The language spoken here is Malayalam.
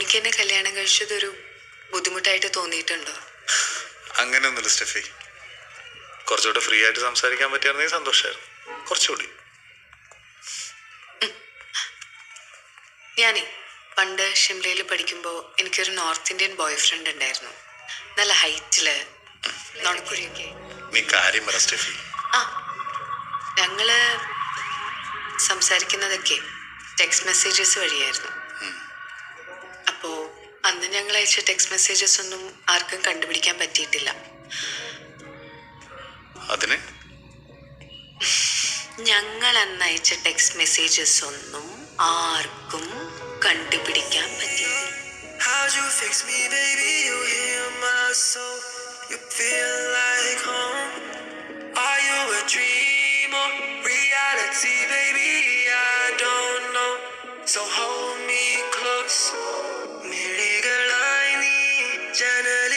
തനിക്ക് എന്നെ കല്യാണം കഴിച്ചതൊരു ബുദ്ധിമുട്ടായിട്ട് തോന്നിയിട്ടുണ്ടോ? അങ്ങനെയൊന്നുമില്ല സ്റ്റെഫി. കുറച്ചുകൂടെ ഫ്രീ ആയിട്ട് സംസാരിക്കാൻ പറ്റിയായിരുന്നെങ്കിൽ സന്തോഷമായിരുന്നു. കുറച്ചുകൂടി. ഞാനേ പണ്ട് ഷിംലയിൽ പഠിക്കുമ്പോൾ എനിക്കൊരു നോർത്ത് ഇന്ത്യൻ ബോയ് ഫ്രണ്ട് ഉണ്ടായിരുന്നു. നല്ല ഹൈറ്റില്, നോണക്കുഴിയൊക്കെ. നീ കാര്യം പറ സ്റ്റെഫി. ഞങ്ങള് സംസാരിക്കുന്നതൊക്കെ ടെക്സ്റ്റ് മെസ്സേജസ് വഴിയായിരുന്നു. അപ്പോ അന്ന് ഞങ്ങൾ അയച്ച ടെക്സ്റ്റ് മെസ്സേജസ് ഒന്നും ആർക്കും കണ്ടുപിടിക്കാൻ പറ്റിയിട്ടില്ല. അതിന് ഞങ്ങൾ അന്ന് അയച്ച ടെക്സ്റ്റ് മെസ്സേജസ് ഒന്നും ആർക്കും കണ്ടുപിടിക്കാൻ പറ്റിയില്ല. So hold me close, മിഴികളായി നീ ജനലിൽ